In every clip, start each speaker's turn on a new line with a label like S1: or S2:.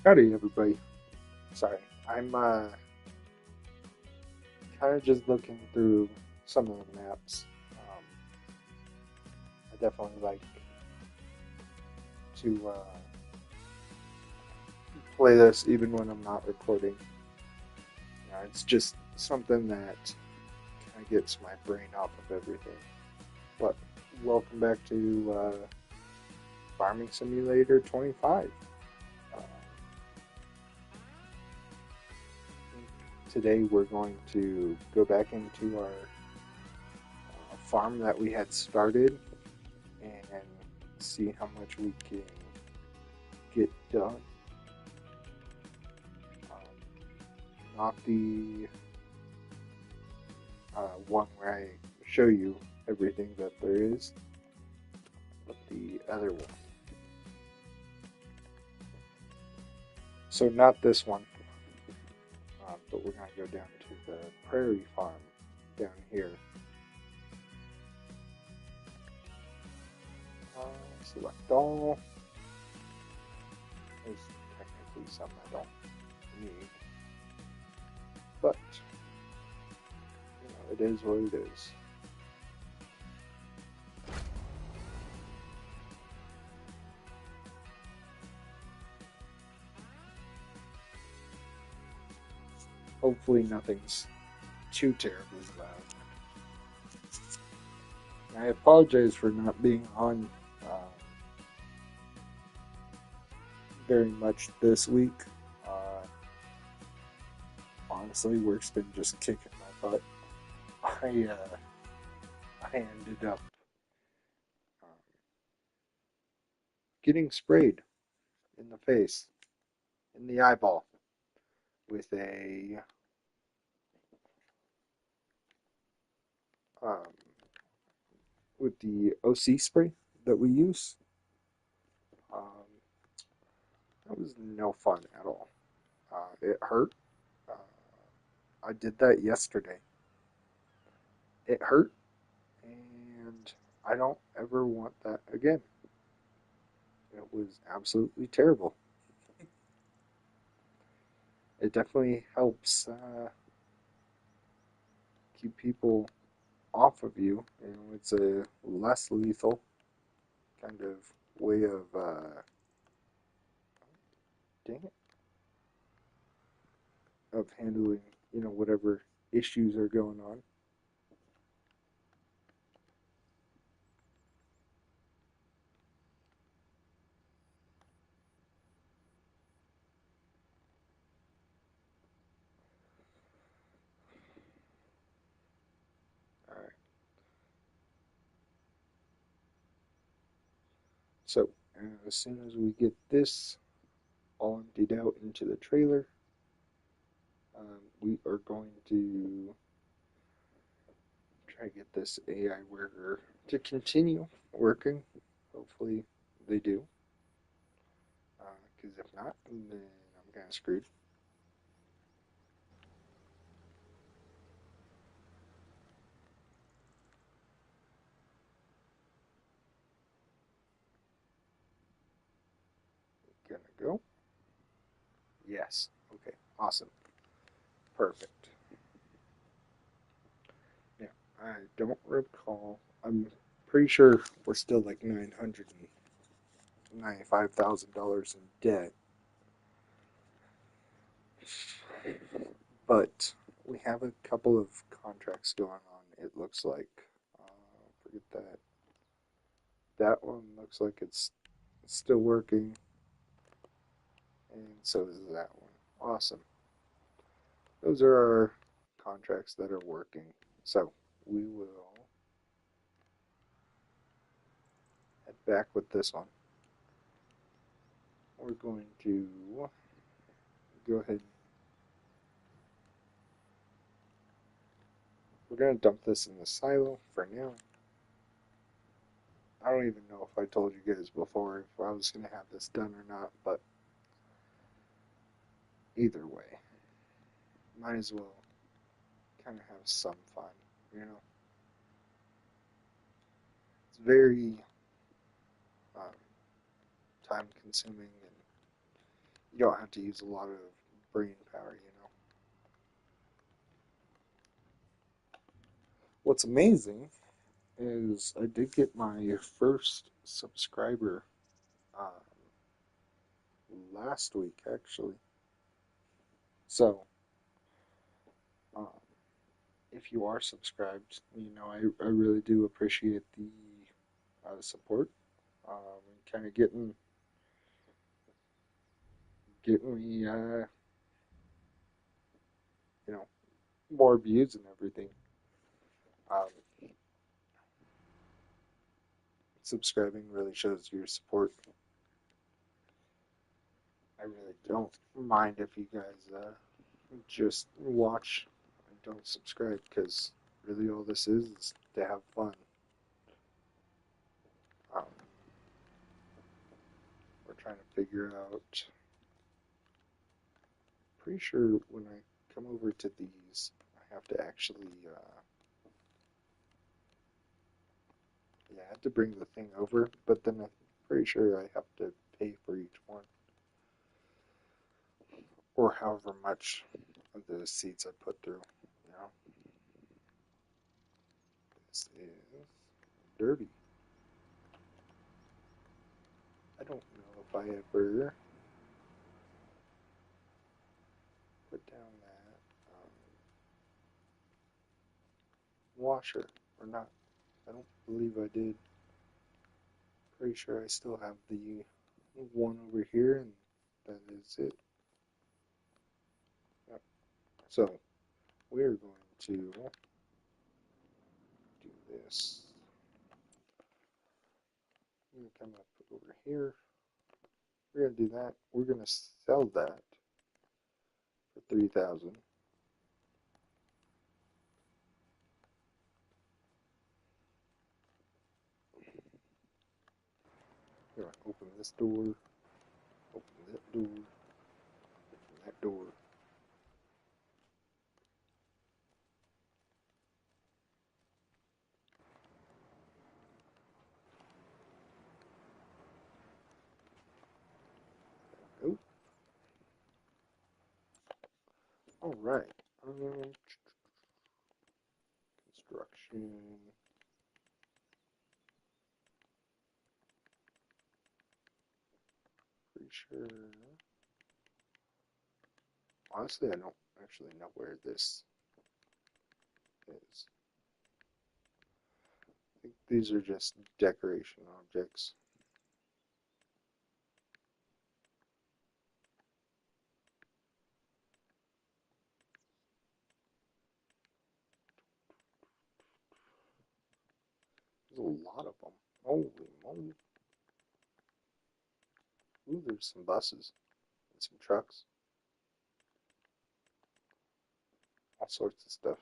S1: Howdy, everybody. Sorry, I'm kind of just looking through some of the maps. I definitely like to play this even when I'm not recording. It's just something that kind of gets my brain off of everything. But welcome back to Farming Simulator 25. Uh, Today we're going to go back into our farm that we had started and see how much we can get done. Not the one where I show you everything that there is, but the other one. So not this one, but we're going to go down to the prairie farm down here. Select all. There's technically some I don't need, but it is what it is. Hopefully nothing's too terribly loud. I apologize for not being on very much this week. Honestly, work's been just kicking my butt. I ended up getting sprayed in the face, in the eyeball, with a with the OC spray that we use. Um, that was no fun at all. It hurt. Uh, I did that yesterday. It hurt, and I don't ever want that again. It was absolutely terrible. It definitely helps keep people off of you. It's a less lethal kind of way of, dang it, of handling, whatever issues are going on. All right. So as soon as we get this all emptied out into the trailer, we are going to try to get this AI worker to continue working. Hopefully they do. Because if not, then I'm kind of screwed. Gonna go. Yes. Okay. Awesome. Perfect. Now, I don't recall. I'm pretty sure we're still like $995,000 in debt. But we have a couple of contracts going on, it looks like. Forget that. That one looks like it's still working. And so is that one. Awesome. Those are our contracts that are working. So we will head back with this one. We're going to go ahead. We're going to dump this in the silo for now. I don't even know if I told you guys before if I was going to have this done or not, but either way, might as well kind of have some fun, It's very time consuming and you don't have to use a lot of brain power, you know. What's amazing is I did get my first subscriber um, last week, actually. So, um, if you are subscribed, you know, I really do appreciate the support. Kind of getting me, you know, more views and everything. Um, Subscribing really shows your support. I really don't mind if you guys just watch and don't subscribe because really all this is to have fun. Um, we're trying to figure out. Pretty sure when I come over to these, I have to actually, yeah, I have to bring the thing over, but then I'm pretty sure I have to pay for each one, or however much of the seeds I put through. You know, this is dirty. I don't know if I ever put down that washer or not. I don't believe I did. Pretty sure I still have the one over here, and that is it. Yep. So we're going to do this. I'm going to come up over here. We're going to do that. We're going to sell that for 3,000. We're going to open this door, open that door, open that door. Oh, all right. Construction. Pretty sure. Honestly, I don't actually know where this is. I think these are just decoration objects. There's a lot of them. Holy moly. Ooh, there's some buses and some trucks. All sorts of stuff.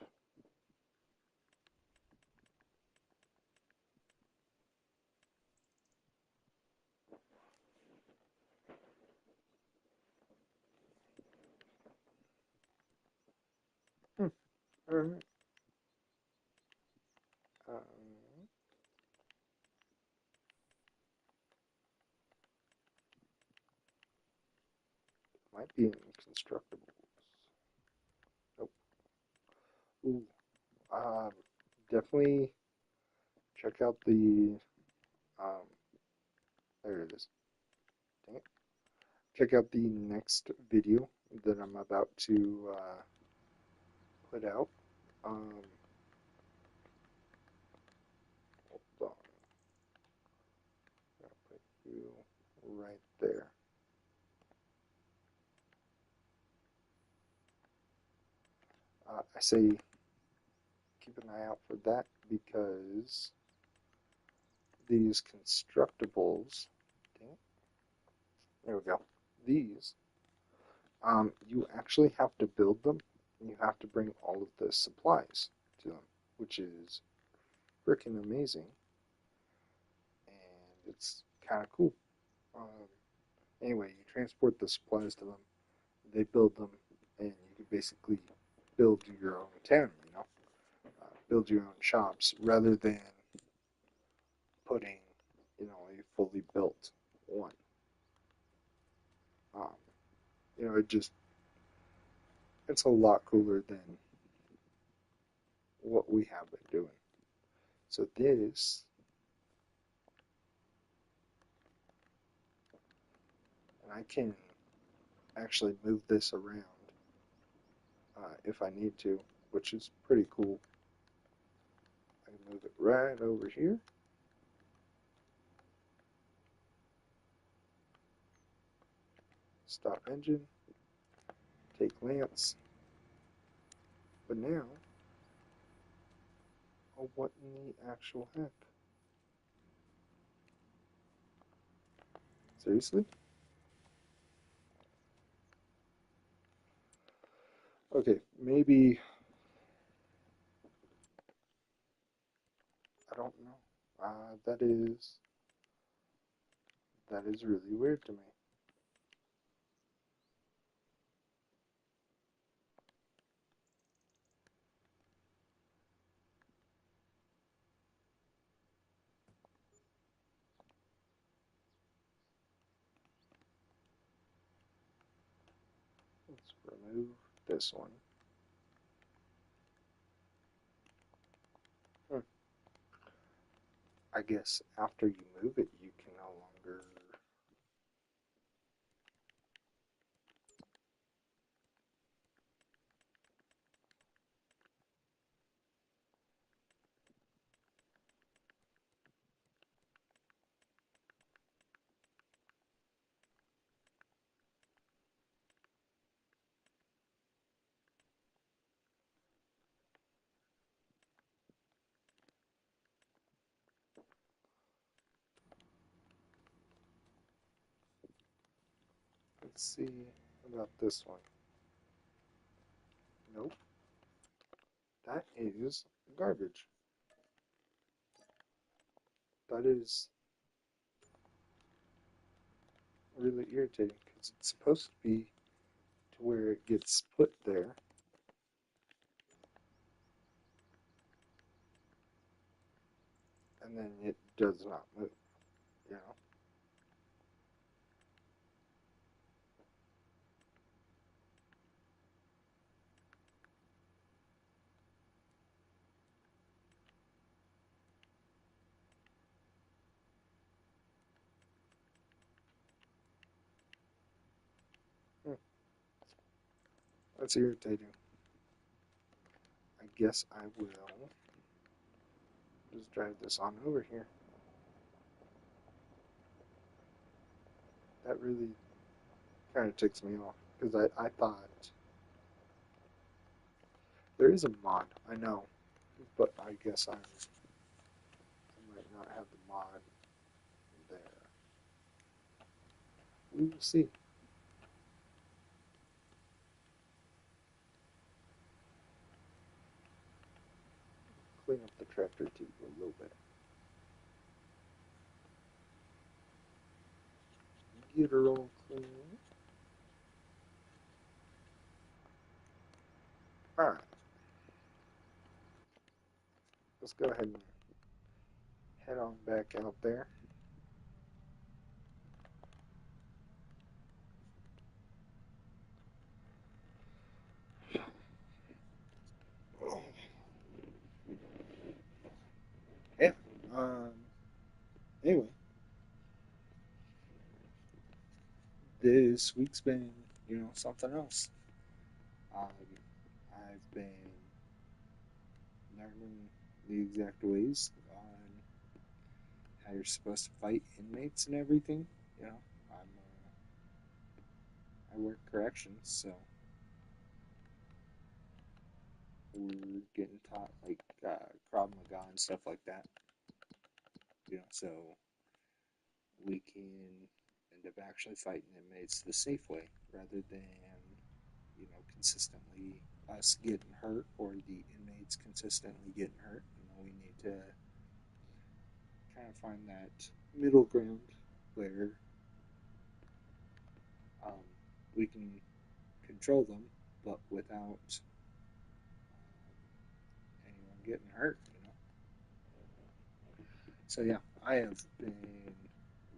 S1: Hmm. All right. Might be in constructibles. Nope. Ooh. Um, Definitely check out the. Um, there it is. Dang it. Check out the next video that I'm about to put out. Um, Hold on. I'll put you right there. I say keep an eye out for that because these constructibles, dang it, there we go. These, you actually have to build them, and you have to bring all of the supplies to them, which is freaking amazing, and it's kind of cool. Um, anyway, you transport the supplies to them, they build them, and you can basically build your own town, you know, build your own shops rather than putting, you know, a fully built one. Um, it's a lot cooler than what we have been doing. So this, and I can actually move this around if I need to, which is pretty cool. I can move it right over here. Stop engine, take Lance. But now, oh, what in the actual heck? Seriously? Okay, maybe, I don't know. That is really weird to me. Let's remove this one. Hmm. I guess after you move it, you can no longer. Let's see about this one. Nope, that is garbage. That is really irritating because it's supposed to be to where it gets put there. And then it does not move, you know? Hmm, that's irritating. I guess I will just drag this on over here. That really kind of ticks me off because I thought there is a mod, I know, but I guess I might not have the mod there. We will see. Clean up the tractor too a little bit. Get her all clean. Alright, let's go ahead and head on back out there. Yeah. Um, anyway, this week's been, something else. Um, I've been learning the exact ways on how you're supposed to fight inmates and everything. You know, I work corrections, so we're getting taught like Krav Maga and stuff like that. So we can end up actually fighting inmates the safe way rather than consistently us getting hurt or the inmates consistently getting hurt. We need to kind of find that middle ground where um, we can control them, but without anyone getting hurt. So yeah, I have been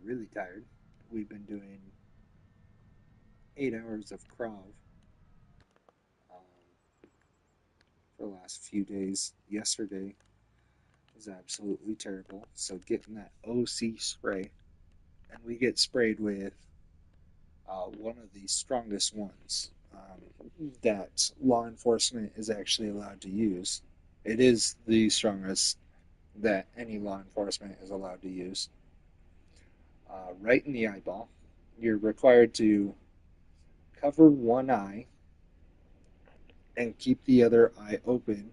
S1: really tired. We've been doing 8 hours of Krav for the last few days. Yesterday was absolutely terrible. So getting that OC spray, and we get sprayed with one of the strongest ones that law enforcement is actually allowed to use. It is the strongest that any law enforcement is allowed to use. Right in the eyeball. You're required to cover one eye and keep the other eye open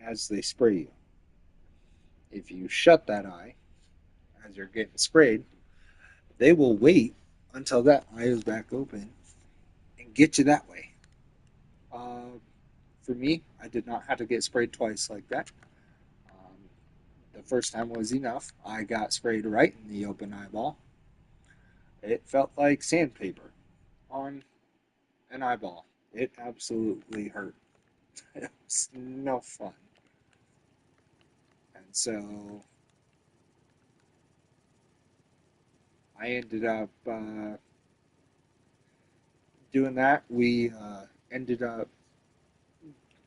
S1: as they spray you. If you shut that eye as you're getting sprayed, they will wait until that eye is back open and get you that way. Uh, for me, I did not have to get sprayed twice like that. Um, the first time was enough. I got sprayed right in the open eyeball. It felt like sandpaper on an eyeball. It absolutely hurt. It was no fun. And so I ended up doing that. We ended up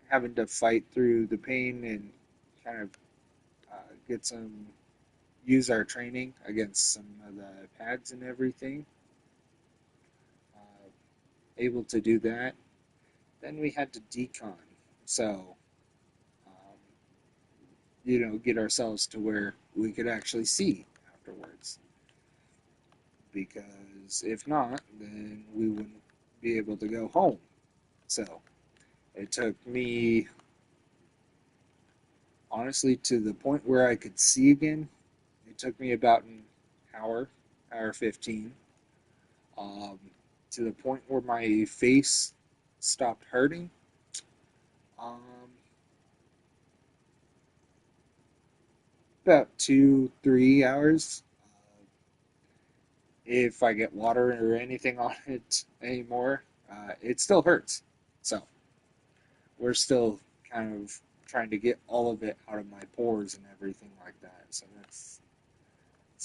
S1: having to fight through the pain and kind of get some use our training against some of the pads and everything. Uh, able to do that. Then we had to decon. So, um, get ourselves to where we could actually see afterwards. Because if not, then we wouldn't be able to go home. So, it took me, honestly, to the point where I could see again. It took me about an hour 15, um, to the point where my face stopped hurting. Um, about 2, 3 hours. If I get water or anything on it anymore, it still hurts. So we're still kind of trying to get all of it out of my pores and everything like that. So it's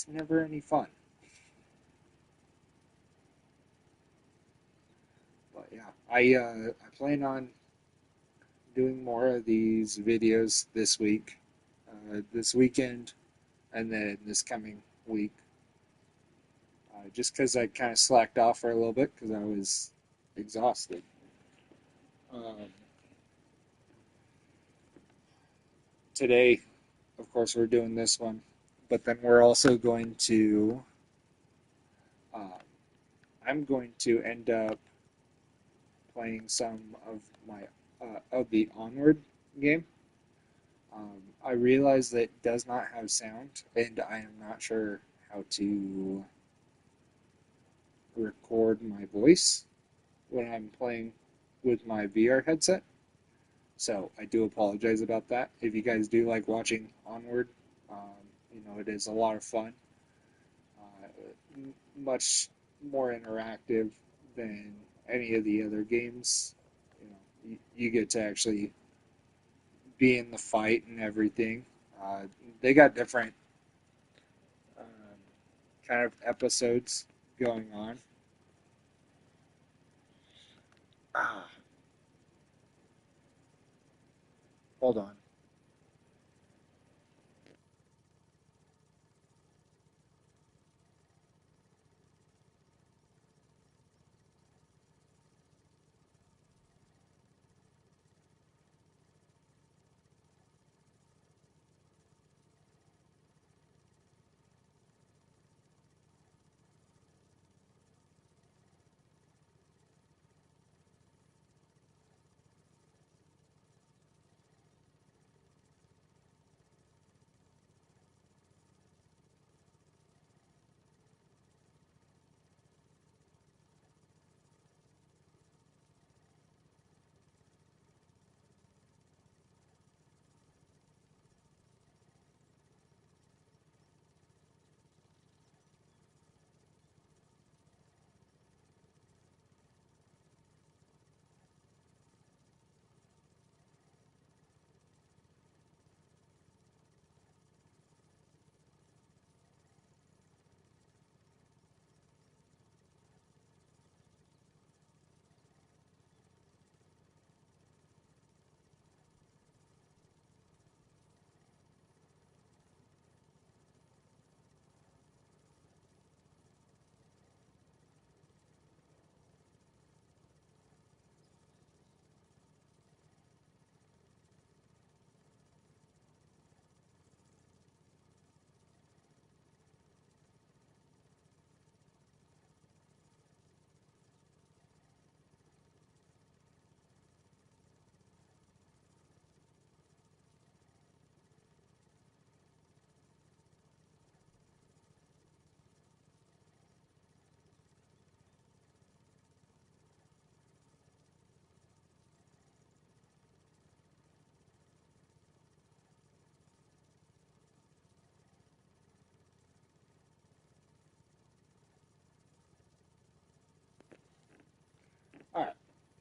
S1: never any fun. But yeah, I plan on doing more of these videos this week, this weekend, and then this coming week. Just because I kind of slacked off for a little bit because I was exhausted. Um, today, of course, we're doing this one, but then we're also going to. Uh, I'm going to end up playing some of my of the Onward game. I realize that it does not have sound, and I am not sure how to record my voice when I'm playing with my VR headset. So I do apologize about that. If you guys do like watching Onward, it is a lot of fun. Much more interactive than any of the other games. You get to actually be in the fight and everything. They got different kind of episodes going on. Ah, hold on.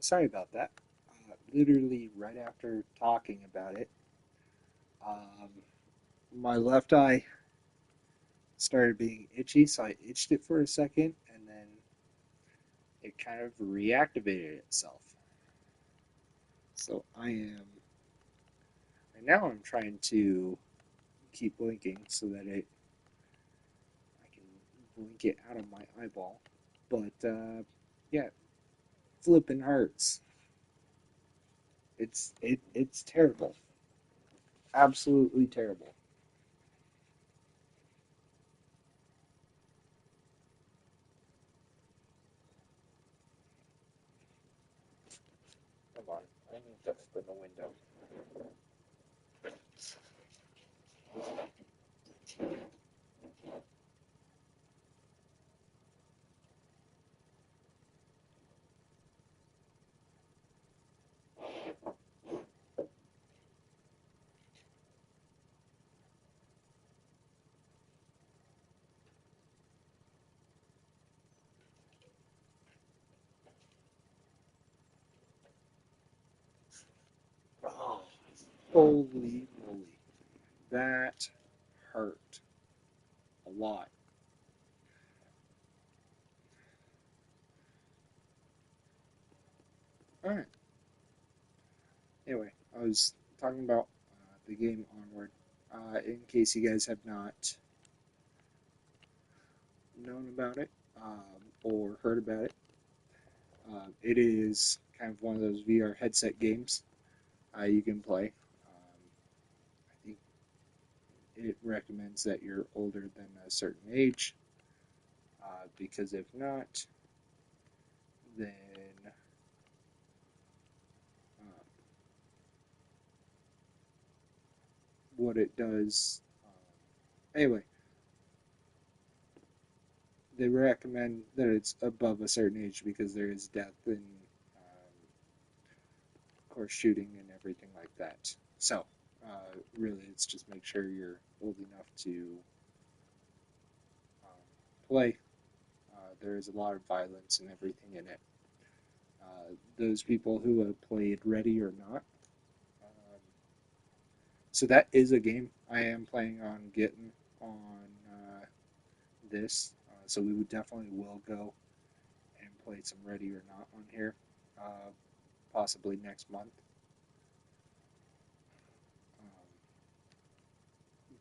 S1: sorry about that. Literally right after talking about it, um, my left eye started being itchy, so I itched it for a second, and then it kind of reactivated itself. So right now I'm trying to keep blinking so that I can blink it out of my eyeball. But yeah, flipping hurts. It's terrible, absolutely terrible. Come on, I need to open the window. Oh, holy moly, that hurt a lot. All right. Anyway, I was talking about the game Onward. In case you guys have not known about it or heard about it, it is kind of one of those VR headset games you can play. I think it recommends that you're older than a certain age, because if not, then uh, what it does. Anyway, they recommend that it's above a certain age because there is death and, of course, shooting and everything like that. So, really, it's just make sure you're old enough to play. There is a lot of violence and everything in it. Those people who have played Ready or Not. So that is a game I am planning on getting on this. So we would definitely will go and play some Ready or Not on here, possibly next month. Um,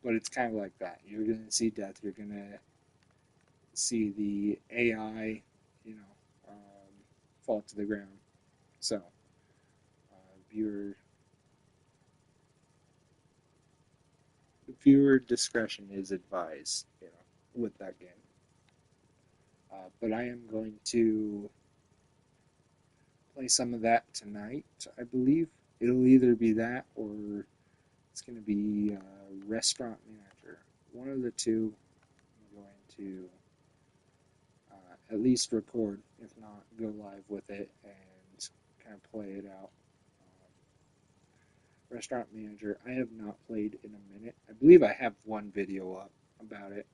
S1: but it's kind of like that. You're gonna see death. You're gonna see the AI, you know, fall to the ground. So viewer discretion is advised, you know, with that game. But I am going to play some of that tonight, I believe. It'll either be that or it's going to be Restaurant Manager. One of the two I'm going to at least record, if not go live with it and kind of play it out. Restaurant Manager, I have not played in a minute. I believe I have one video up about it.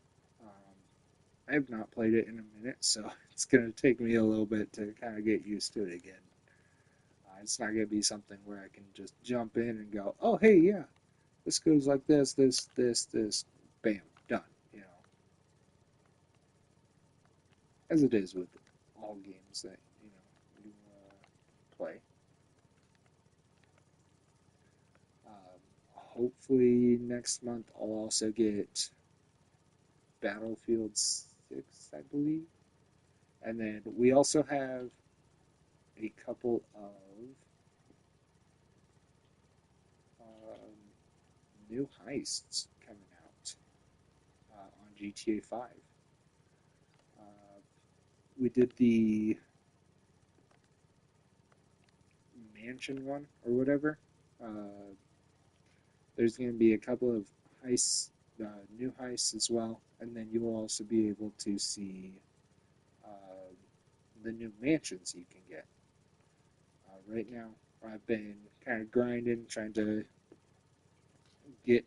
S1: I have not played it in a minute, so it's going to take me a little bit to kind of get used to it again. It's not going to be something where I can just jump in and go, oh, hey, yeah, this goes like this, bam, done, you know, as it is with all games that, you play. Hopefully next month I'll also get Battlefield 6, I believe. And then we also have a couple of um, new heists coming out on GTA 5. Uh, we did the mansion one or whatever. Uh, there's going to be a couple of heists, new heists as well, and then you will also be able to see the new mansions you can get. Right now, I've been kind of grinding, trying to get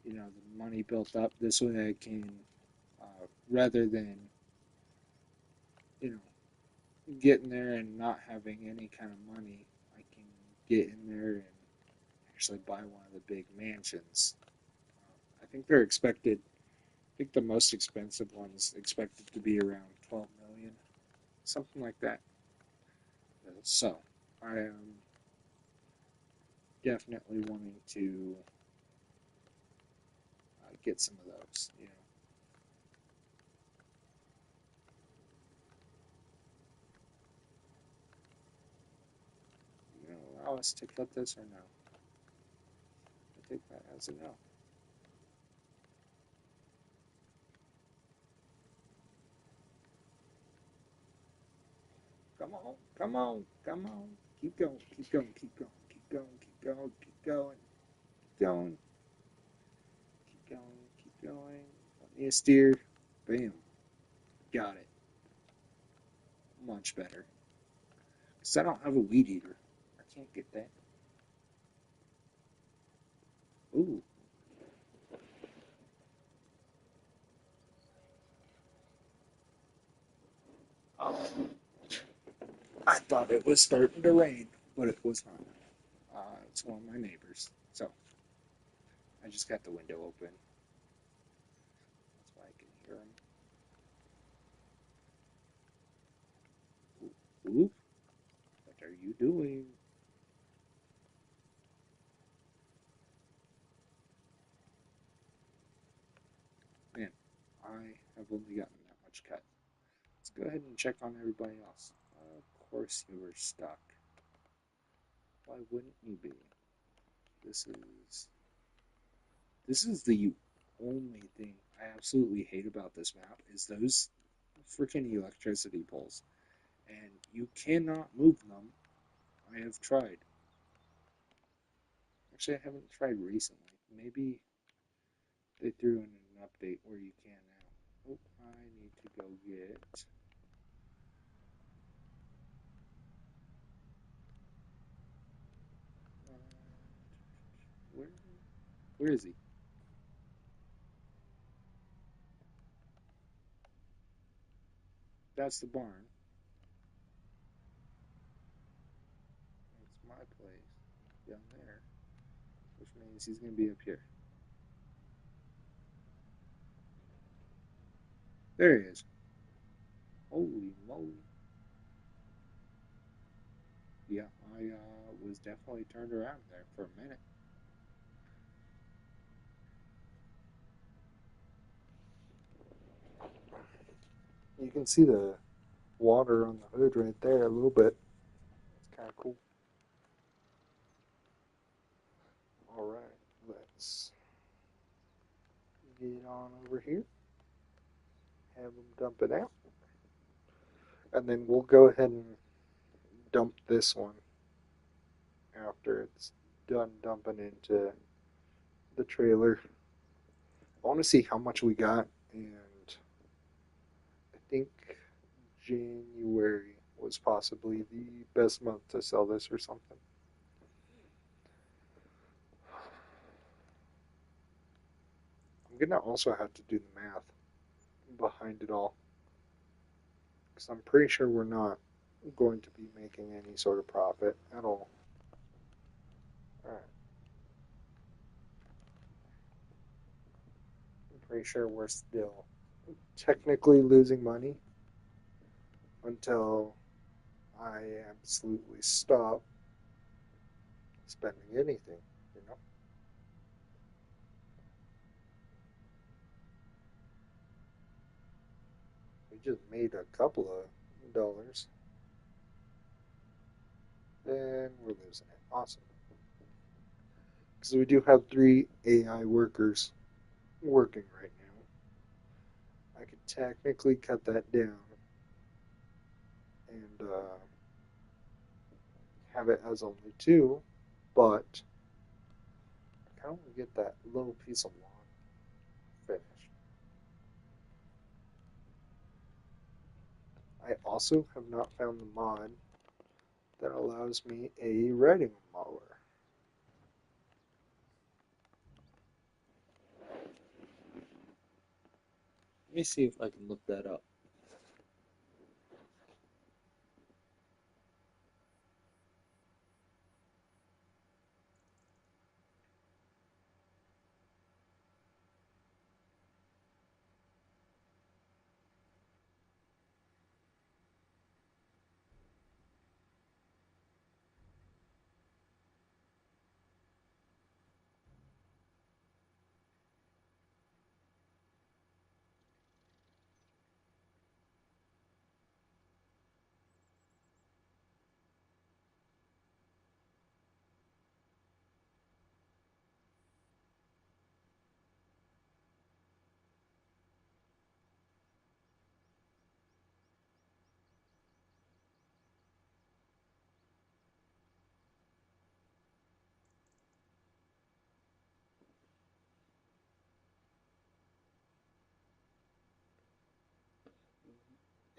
S1: the money built up. This way, I can rather than you know getting there and not having any kind of money, I can get in there and actually buy one of the big mansions. I think they're expected. I think the most expensive one's expected to be around 12 million, something like that. So I am definitely wanting to get some of those. You know, allow us to cut this or no? I take that as a no. Come on, come on, come on. Keep going, keep going, keep going, keep going, keep going, keep going, keep going, keep going, keep going. Let me steer. Bam. Got it. Much better. Because I don't have a weed eater. I can't get that. Ooh. Oh, I thought it was starting to rain, but it was not. It's one of my neighbors. So I just got the window open. That's why I can hear him. Ooh. What are you doing? Man, I have only gotten that much cut. Let's go ahead and check on everybody else. Of course you were stuck. Why wouldn't you be? This is this is the only thing I absolutely hate about this map is those freaking electricity poles. And you cannot move them. I have tried. Actually, I haven't tried recently. Maybe they threw in an update where you can now. Oh, I need to go get. Uh, where? Where is he? That's the barn. That's my place down there, which means he's gonna be up here. There he is. Holy moly! Yeah, I was definitely turned around there for a minute. You can see the water on the hood right there a little bit. It's kind of cool. All right, let's get on over here, have them dump it out, and then we'll go ahead and dump this one after it's done dumping into the trailer. I want to see how much we got, and I think January was possibly the best month to sell this or something. I'm gonna also have to do the math behind it all because I'm pretty sure we're not going to be making any sort of profit at all. All right, I'm pretty sure we're still technically losing money until I absolutely stop spending anything, you know? We just made a couple of dollars, then we're losing it. Awesome. Because we do have 3 AI workers working right now. I could technically cut that down and have it as only 2, but I kind of want to get that little piece of lawn finished. I also have not found the mod that allows me a riding mower. Let me see if I can look that up.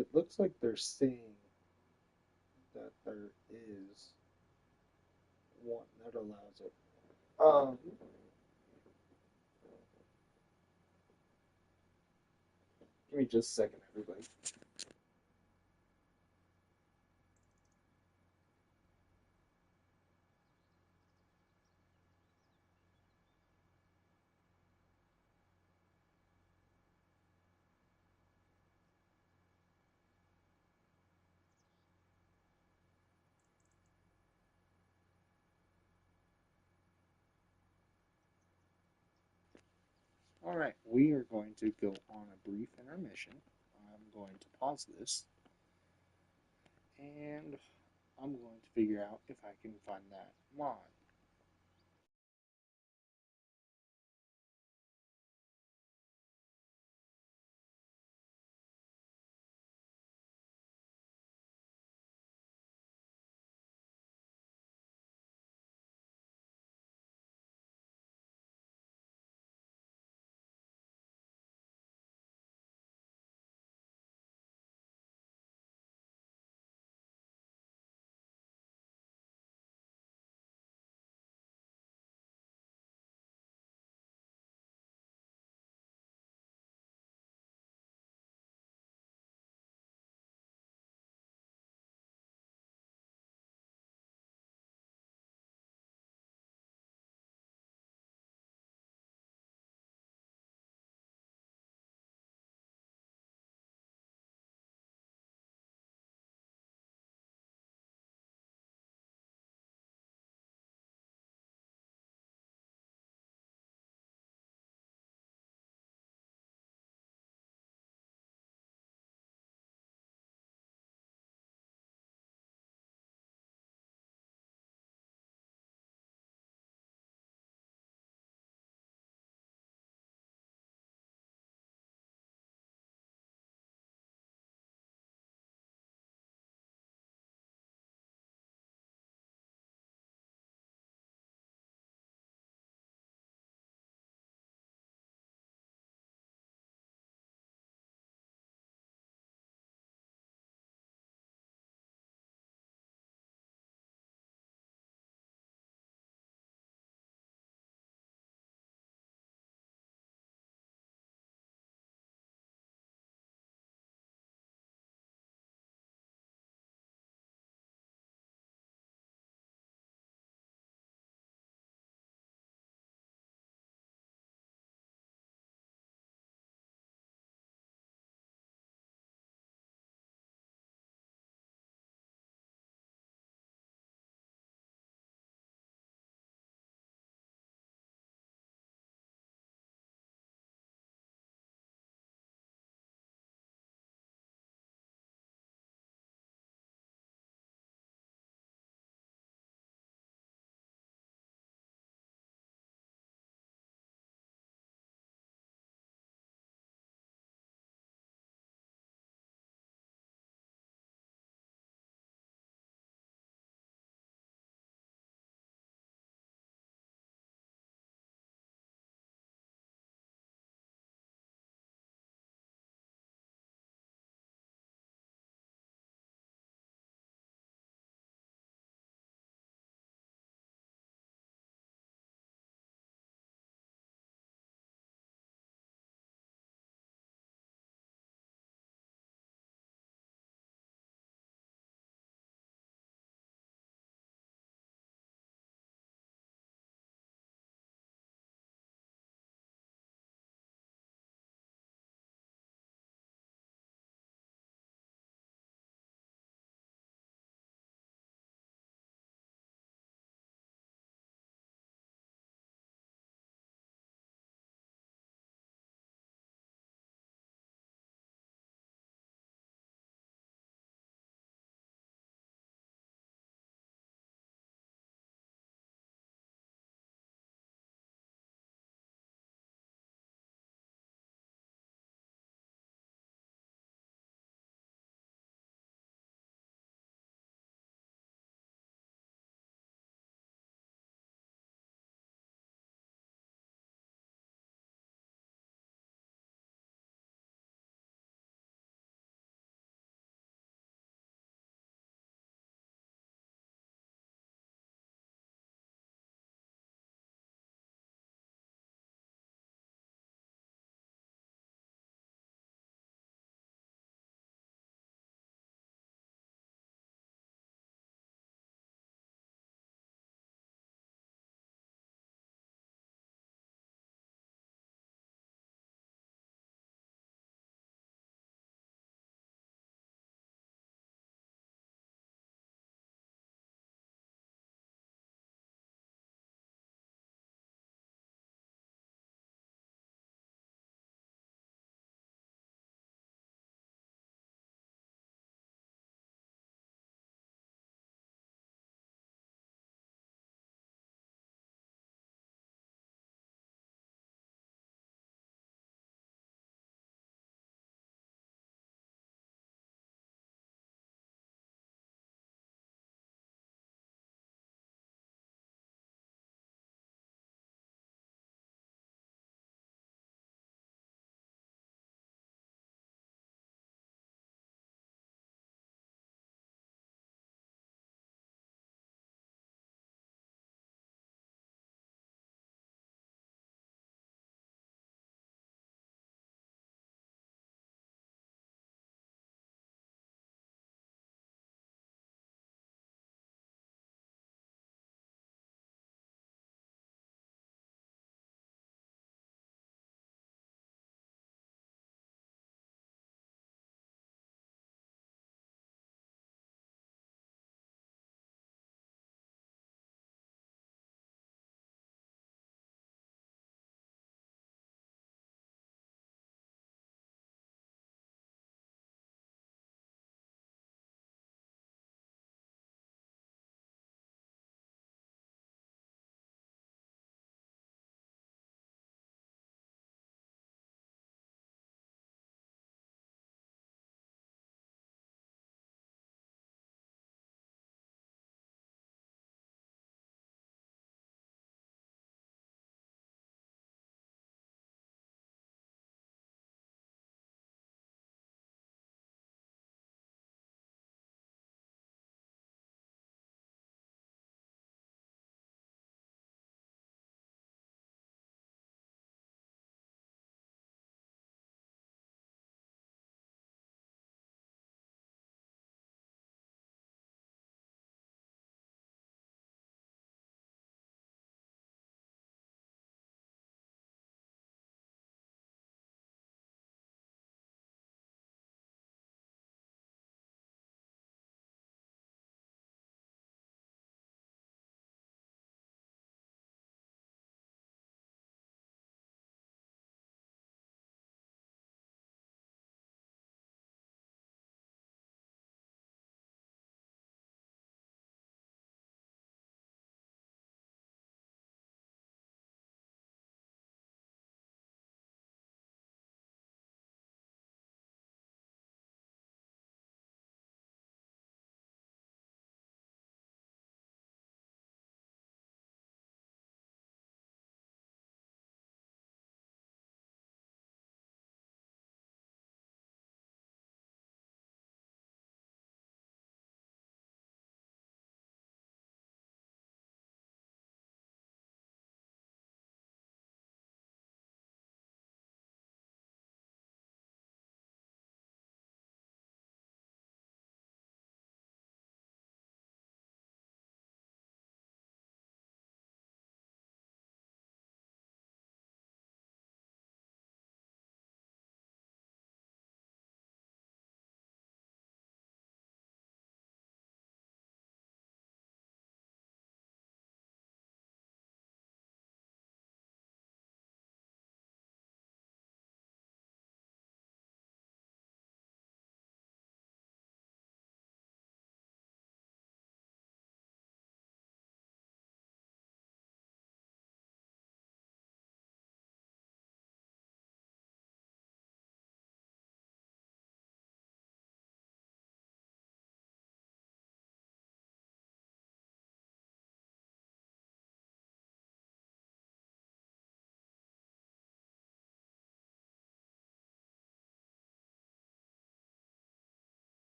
S1: it looks like they're saying that there is one that allows it. Give me just a second, everybody. All right, we are going to go on a brief intermission. I'm going to pause this, and I'm going to figure out if I can find that mod.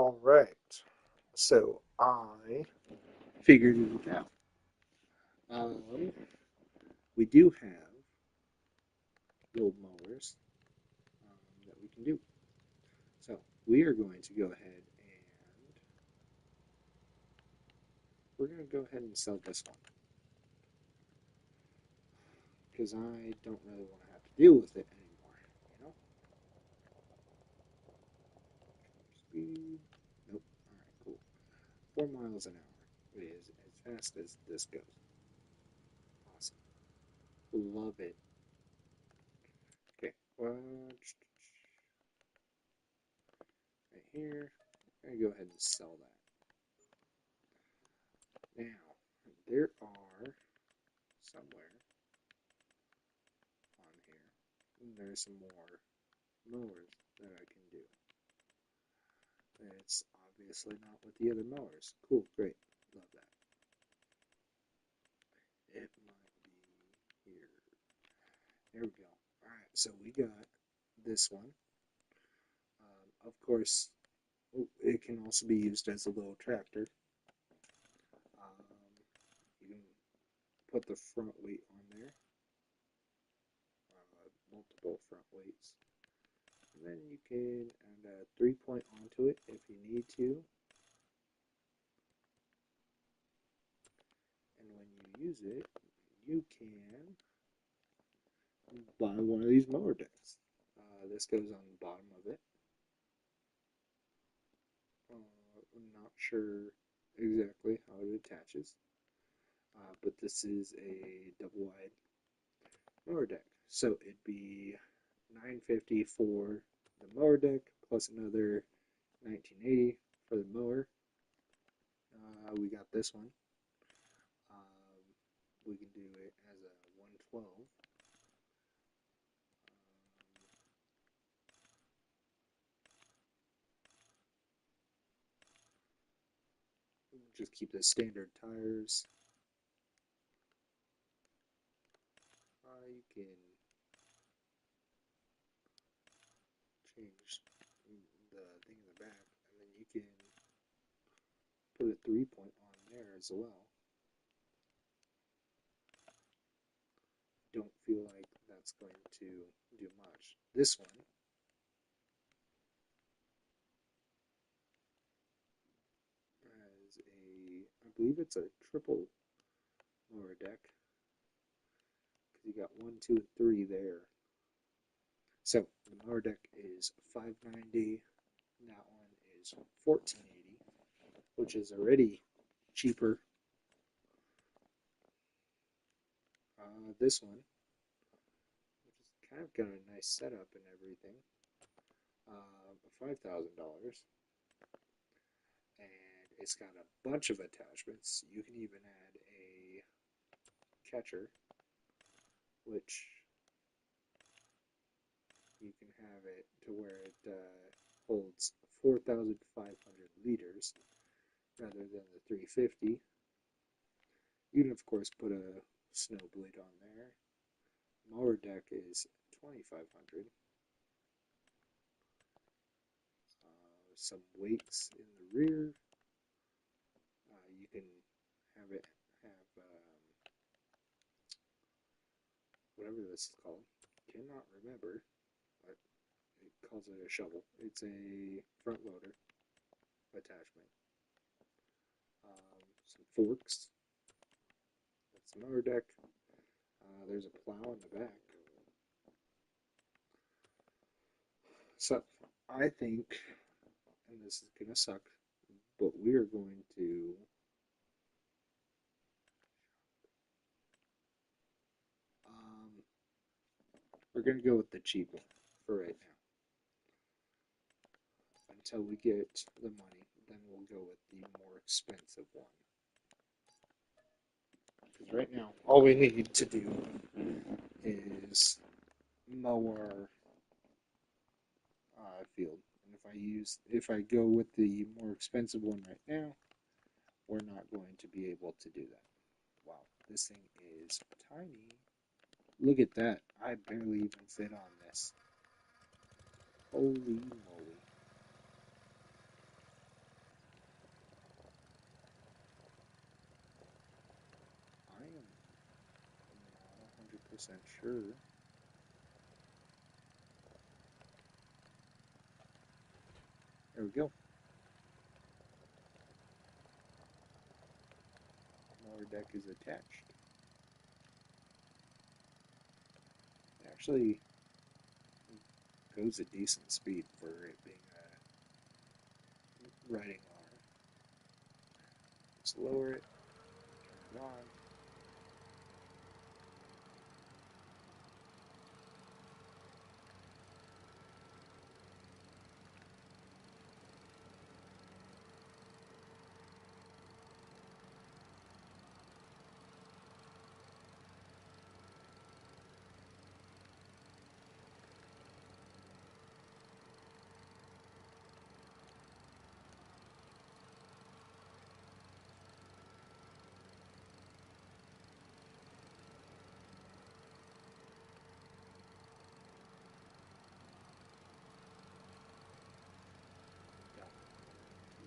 S1: All right. So I figured it out. Um, we do have build mowers that we can do. So we are going to go ahead and we're going to go ahead and sell this one because I don't really want to have to deal with it anymore. You know, speed. Nope. All right, cool. 4 miles an hour is as fast as this goes. Awesome. Love it. Okay. Right here. I'm gonna go ahead and sell that. Now, there are somewhere on here, and there's some more mowers that I can do. It's obviously not with the other mowers. Cool, great, love that. It might be here. There we go. All right, so we got this one. Of course, it can also be used as a little tractor. You can put the front weight on there, multiple front weights. And then you can add a 3-point onto it if you need to. And when you use it, you can buy one of these mower decks. This goes on the bottom of it. I'm not sure exactly how it attaches, but this is a double wide mower deck. So it'd be $950 for the mower deck plus another $1980 for the mower. We got this one. We can do it as a 112. Just keep the standard tires. You can change the thing in the back, and then you can put a 3-point on there as well. Don't feel like that's going to do much. This one has I believe it's a triple lower deck, because you got 1, 2, and 3 there. So the mower deck is $590. That one is $1480, which is already cheaper. This one, which is kind of got a nice setup and everything, $5,000, and it's got a bunch of attachments. You can even add a catcher, which you can have it to where it holds 4,500 liters rather than the 350. You can, of course, put a snow blade on there. Mower deck is 2,500. Some weights in the rear. You can have it have whatever this is called. Cannot remember, but it calls it a shovel. It's a front loader attachment. Some forks. That's the mower deck. There's a plow in the back. So I think, and this is gonna suck, but we are going to we're gonna go with the cheap one for right now. Until we get the money, then we'll go with the more expensive one. Because right now, all we need to do is mow our field. And if I go with the more expensive one right now, we're not going to be able to do that. Wow, this thing is tiny. Look at that. I barely even fit on this. Holy moly. 100% sure. There we go. Lower deck is attached. It actually goes a decent speed for it being a riding ladder. Let's lower it, turn it on.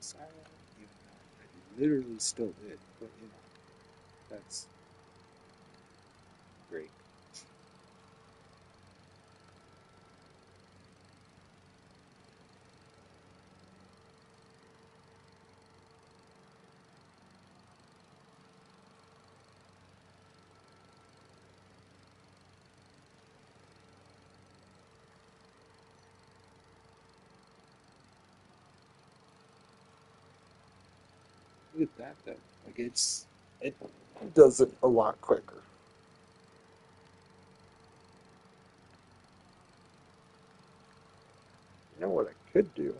S1: Silent, even though I literally still did, but you know, that's great. Look at that though. Like it does it a lot quicker. You know what I could do?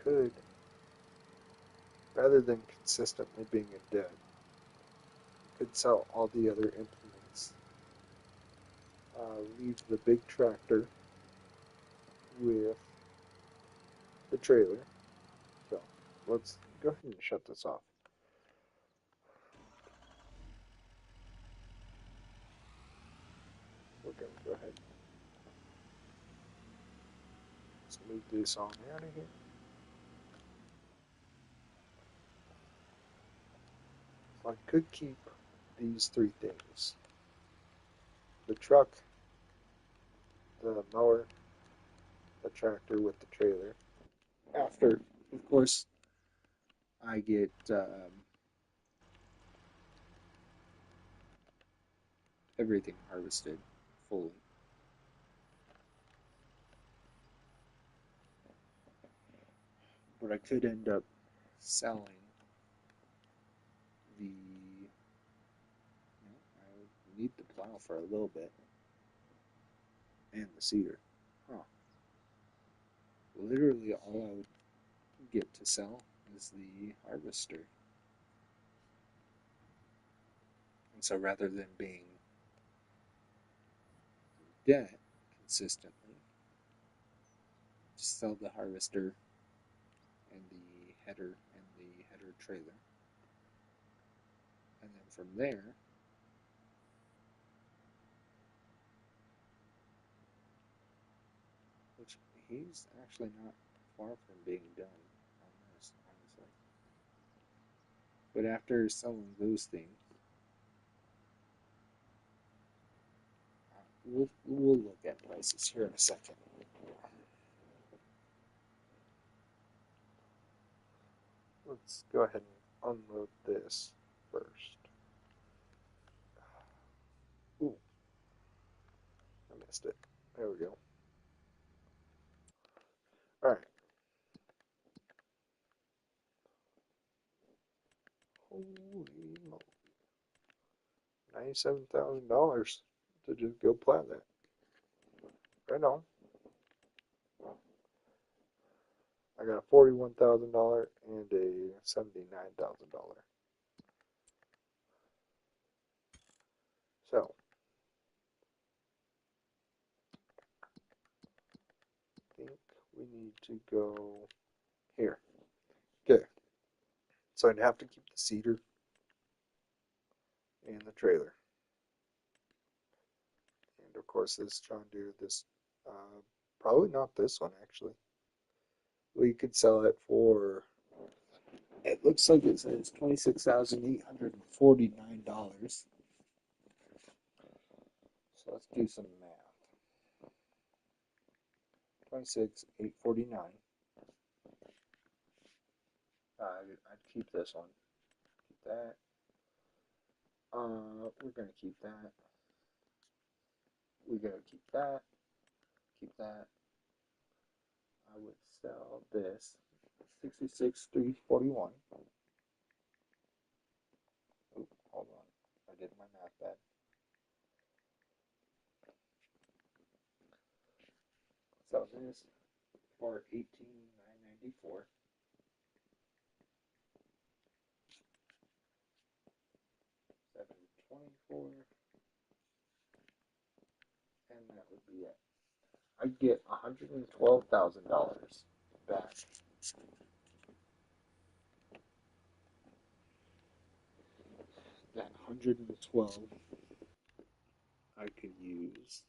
S1: Could, rather than consistently being in debt, could sell all the other implements. Leave the big tractor with the trailer. So let's go ahead and shut this off. We're going to go ahead. Let's move this on out of here. So I could keep these three things: the truck, the mower, the tractor with the trailer. After, of course, I get everything harvested fully. But I could end up selling the. I need the plow for a little bit and the seeder. Huh. Literally, all I would get to sell is the harvester. And so rather than being in debt consistently, just sell the harvester and the header trailer. And then from there, which he's actually not far from being done on this, honestly. But after selling those things, we'll look at prices here in a second. Let's go ahead and unload this first. Ooh, I missed it. There we go. All right. Holy moly. $97,000 to just go plow that. Right on. I got a $41,000 and a $79,000. So, I think we need to go here. Okay. So I'd have to keep the seeder and the trailer. And of course this John Deere, this, probably not this one actually. We could sell it for, it looks like it says $26,849. So let's do some math. 26, 849. I'd keep this one. Keep that. We're gonna keep that. We're gonna keep that. Keep that. I would sell this. 66, 341. Oh, hold on. I did my math bad. Sell this for 18,994. 724. And that would be it. I'd get $112,000 back. That 112 I could use.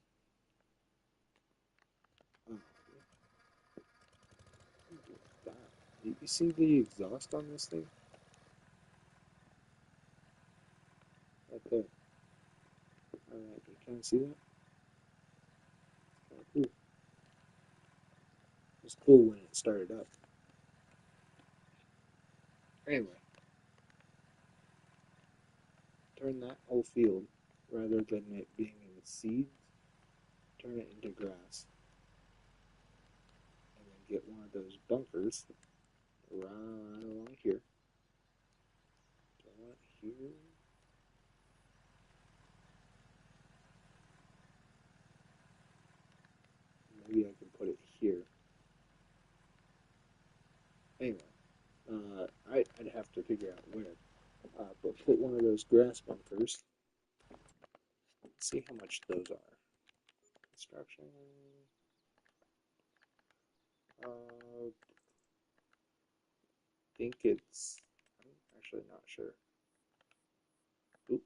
S1: That. You see the exhaust on this thing? Right there. Alright, you can see that? Kind of cool. It was cool when it started up. Anyway, turn that whole field, rather than it being in seeds, turn it into grass. And then get one of those bunkers right along here. Do I want it here? Maybe I can put it here. Anyway, I'd have to figure out where. But put one of those grass bunkers. Let's see how much those are. Construction. I think it's. I'm actually not sure. Oop.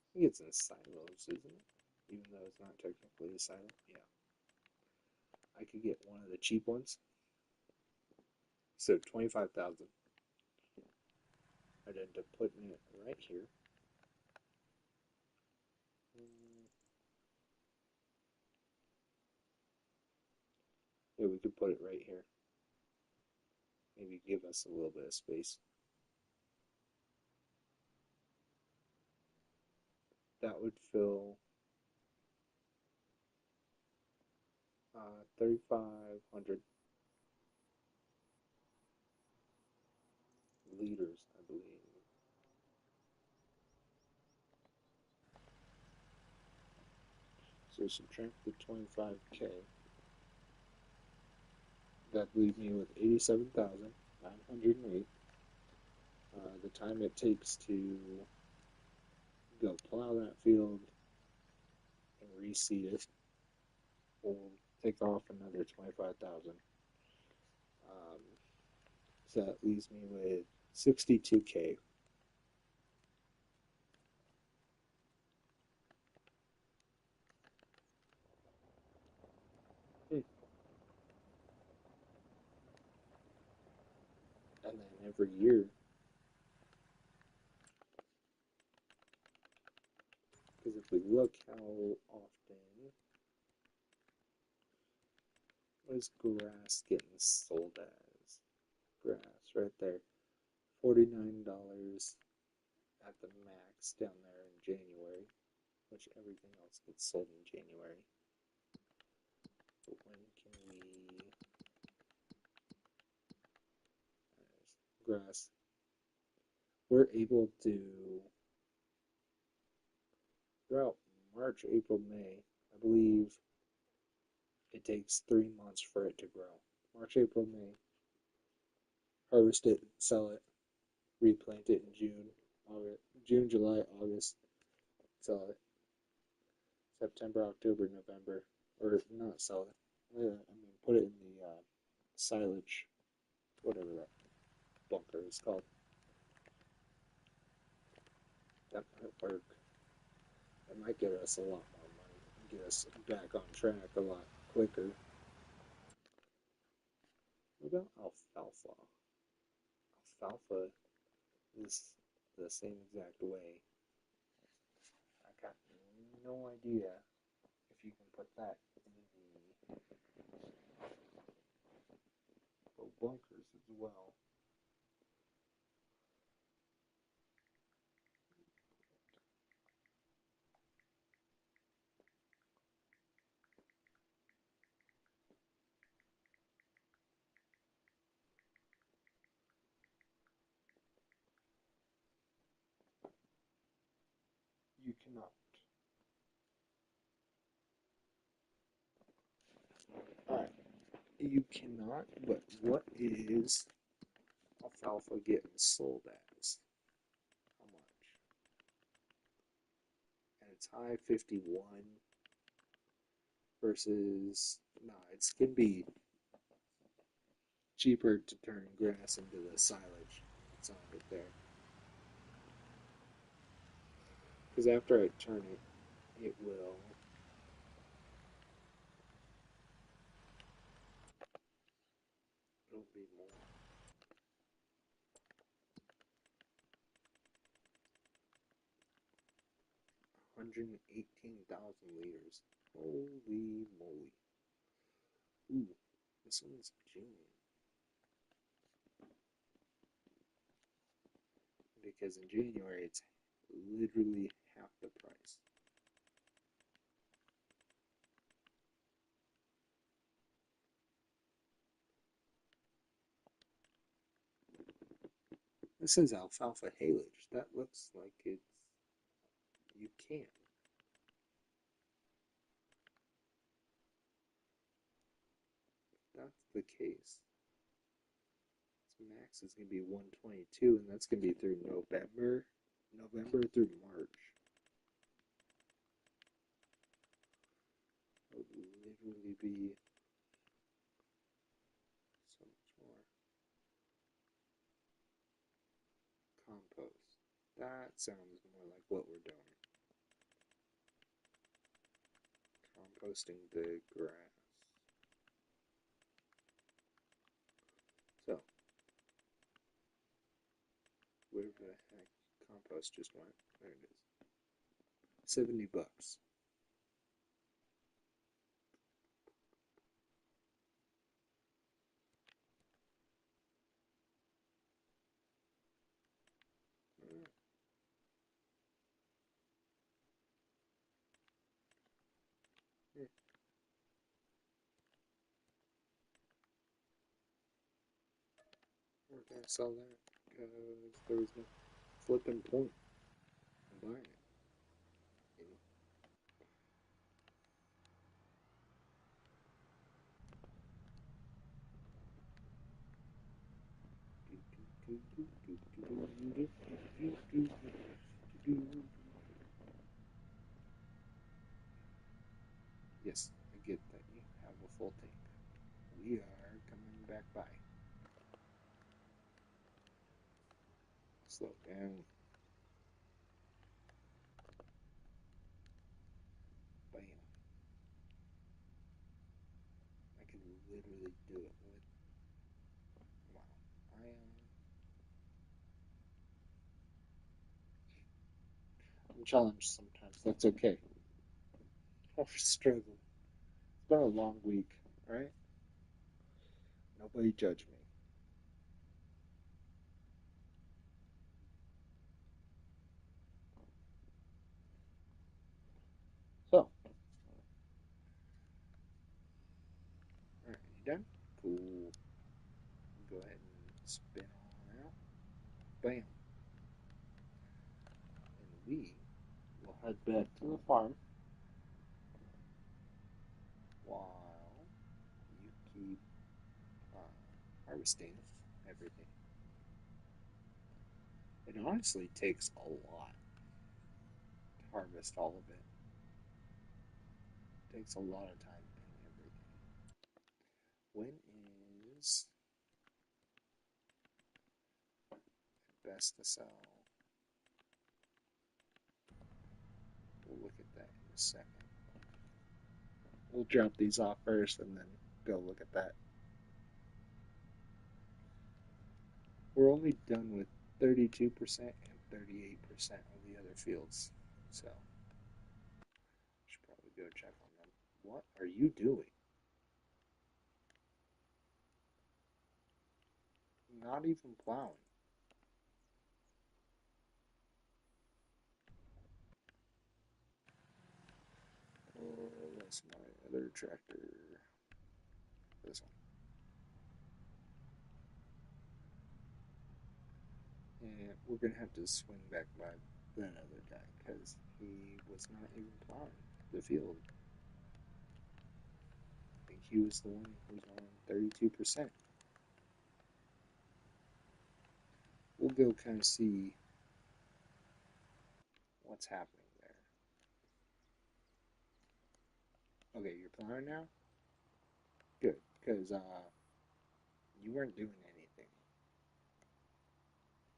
S1: I think it's in silos, isn't it? Even though it's not technically a silo. Yeah. I could get one of the cheap ones. So 25,000. I'd end up putting it right here. Yeah, we could put it right here. Maybe give us a little bit of space. That would fill 3,500 liters, I believe. So subtract the 25K. That leaves me with 87,908. The time it takes to go plow that field and reseed it will take off another 25,000. So that leaves me with 62K. And then every year, because if we look how often, what is grass getting sold as? Grass right there, $49 at the max down there in January, which everything else gets sold in January. But when can we? Grass. We're able to, throughout March, April, May, I believe it takes 3 months for it to grow. March, April, May. Harvest it, sell it, replant it in June, July, August, sell it. September, October, November, or not sell it. Put it in the silage, whatever that bunker is called. That might work. It might get us a lot more money and get us back on track a lot quicker. What about alfalfa? Alfalfa is the same exact way. no idea if you can put that in the bunkers as well. You cannot. Alright, you cannot, but what is alfalfa getting sold as? How much? And it's high 51 versus, nah, it's gonna be cheaper to turn grass into the silage. It's on it there. Because after I turn it, it will. It'll be more. 118,000 liters. Holy moly. Ooh, this one's June. Because in January it's literally half the price. This is alfalfa haylage. That looks like it's. You can. If that's the case. Its max is going to be 122, and that's going to be through November. November through March. It would literally be so much more. Compost. That sounds more like what we're doing. Composting the grass. So, where the heck compost just went? There it is. $70. Yeah, we're gonna sell that because there was no flipping point in buying it. You know? Yes, I get that you have a full tank. We are coming back by. Slow down. Bam. I can literally do it with. Wow. I'm challenged sometimes. That's okay. We're struggling. It's been a long week, right? Nobody judge me. So, alright, you done? Cool. Go ahead and spin on out. Bam. And we will head back to the farm while you keep harvesting everything. It honestly takes a lot to harvest all of it. It takes a lot of time and everything. When is best to sell? We'll look at that in a second. We'll drop these off first and then go look at that. We're only done with 32% and 38% of the other fields. So go check on them. What are you doing? Not even plowing. Oh, that's my other tractor. This one. And we're gonna have to swing back by that other guy because he was not even plowing the field. I think he was the one who was on 32%. We'll go kind of see what's happening there. Okay, you're plowing now? Good, because you weren't doing anything.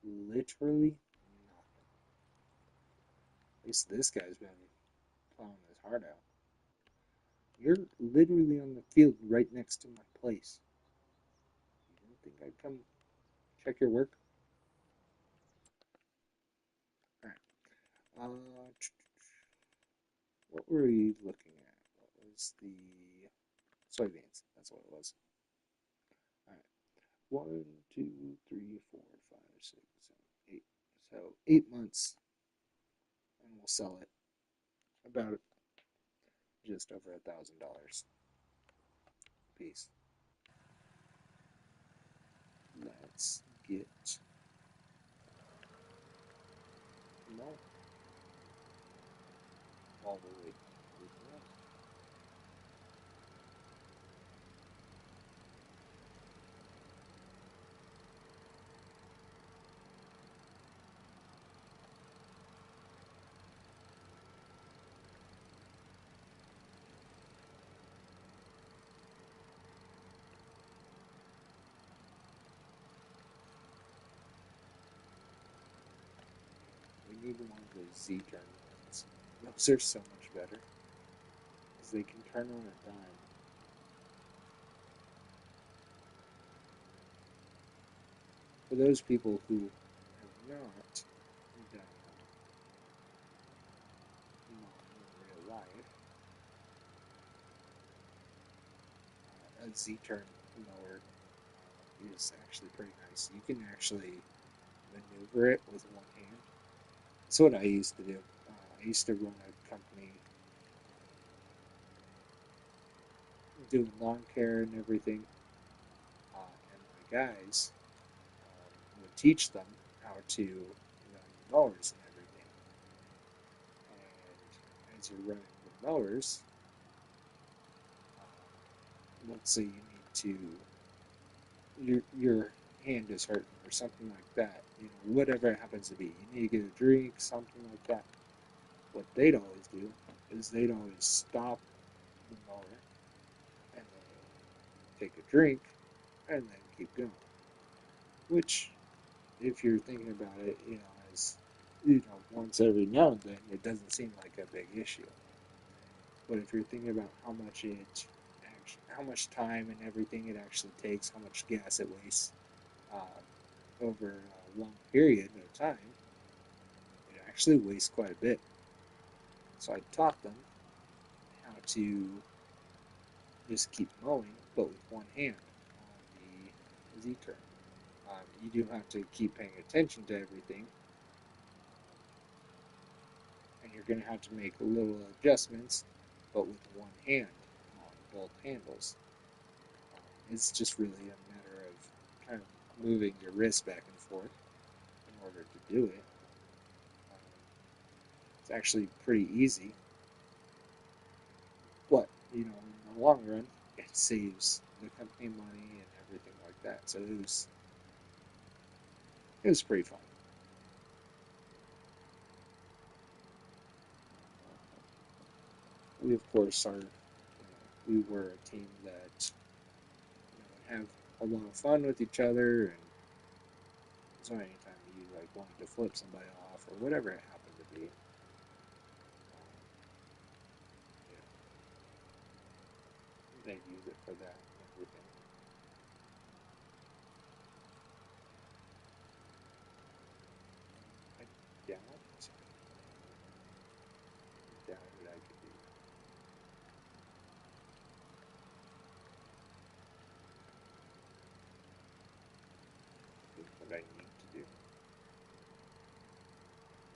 S1: Literally nothing. At least this guy's been plowing his heart out. You're literally on the field right next to my place. You don't think I'd come check your work? Alright. What were we looking at? What was the soybeans? That's what it was. Alright. 1, 2, 3, 4, 5, 6, 7, 8. So 8 months, and we'll sell it about just over $1,000 a piece. Let's get more all the way. We need one of those Z-turn ones. Those are so much better because they can turn on a dime. For those people who have not done in real life, a Z-turn mower is actually pretty nice. You can actually maneuver it with one hand. That's what I used to do. I used to run a company doing lawn care and everything, and my guys would teach them how to run mowers and everything. And as you're running the mowers, let's say you need to, your hand is hurting or something like that, whatever it happens to be, you need to get a drink, something like that. What they'd always do is they'd always stop the mower and then take a drink and then keep going. Which, if you're thinking about it, as once every now and then, it doesn't seem like a big issue. But if you're thinking about how much time and everything it actually takes, how much gas it wastes over a long period of time, it actually wastes quite a bit. So I taught them how to just keep mowing, but with one hand on the Z-turn. You do have to keep paying attention to everything, and you're going to have to make little adjustments, but with one hand on both handles. It's just really a matter of kind of moving your wrist back and forth in order to do it. It's actually pretty easy, but in the long run, it saves the company money and everything like that. So it was pretty fun. We of course we were a team that would have a lot of fun with each other, and so anytime you wanted to flip somebody off or whatever it happened to be, they'd use it for that and everything. I doubt it I could do. what I need to do.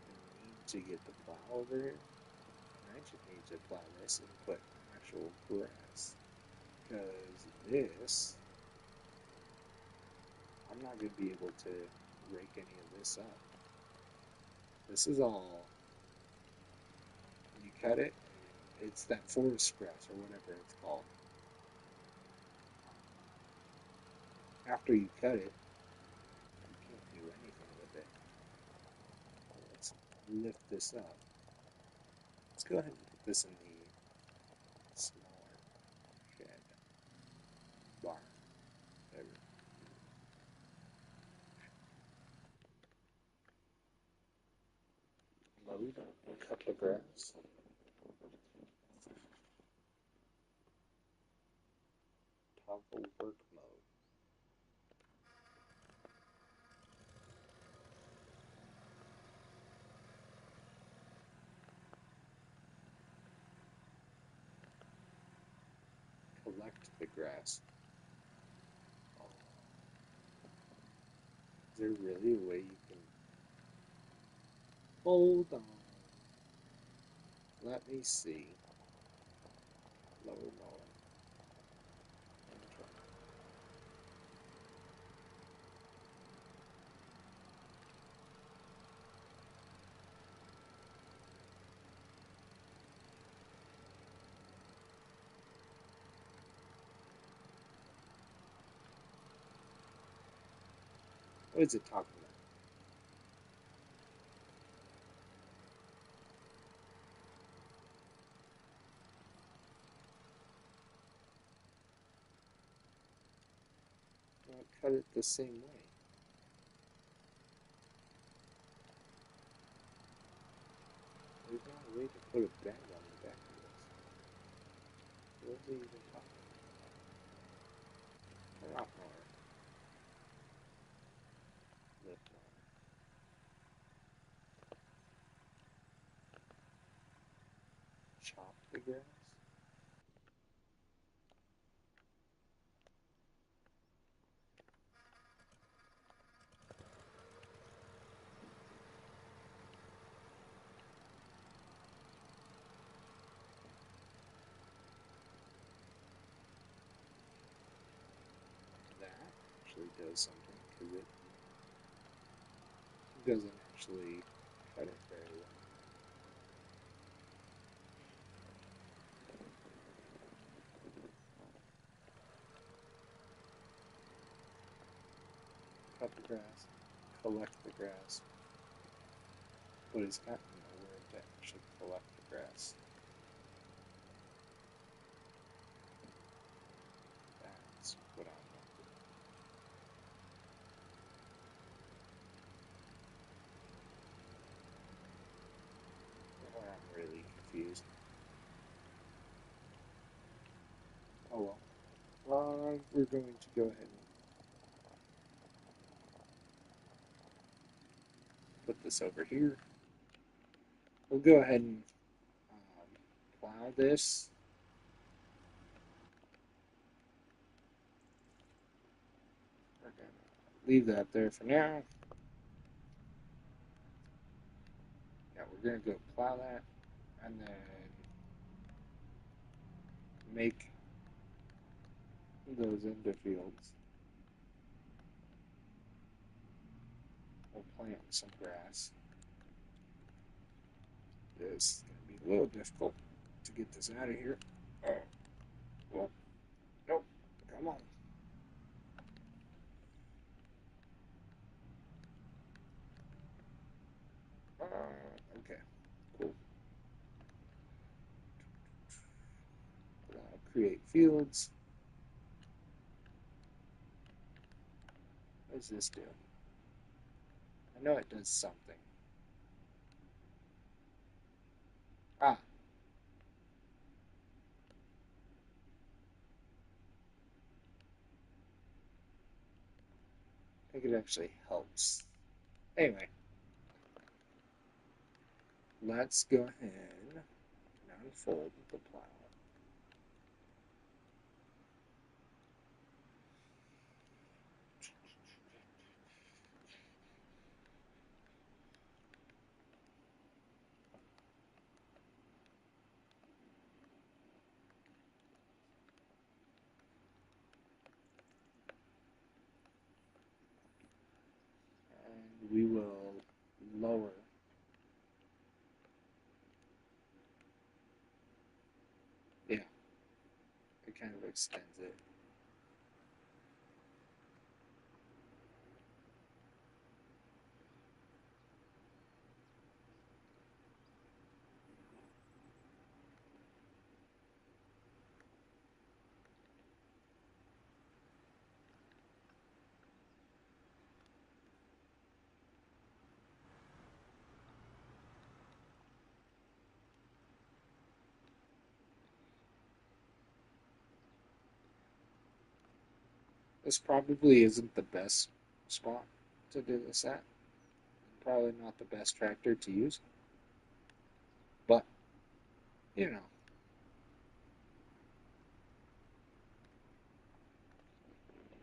S1: I need to get the plow over here. And I just need to plow this and put actual grass. Because this, I'm not going to be able to rake any of this up. This is all, you cut it, it's that forest grass or whatever it's called. After you cut it, you can't do anything with it. Let's lift this up. Let's go ahead and put this in the smaller shed barn. There. Load a cup of grass. Toggle work mode. Collect the grass. Oh. Is there really a way you can... Hold on. Let me see. Lower mower. What is it talking about? Well, cut it the same way. There's not a way to put a bag on the back of this. What is it even talking about? Turn off mower. Lift mower. Chop the grass. That actually does something because it doesn't actually cut it very well. Cut the grass, collect the grass, but it's got nowhere to actually collect the grass. That's what I want. I'm really confused. Oh well. We're going to go ahead and put this over here. We'll go ahead and plow this. We're going to leave that there for now. Yeah, we're going to go plow that and then make those into fields. We'll plant some grass. This is going to be a little difficult to get this out of here. Oh, well, nope, come on. Okay, cool. Create fields. What does this do? I know it does something. Ah. I think it actually helps. Anyway, let's go ahead and unfold the plow. lower. Yeah, it kind of extends it. This probably isn't the best spot to do this at. Probably not the best tractor to use, but you know,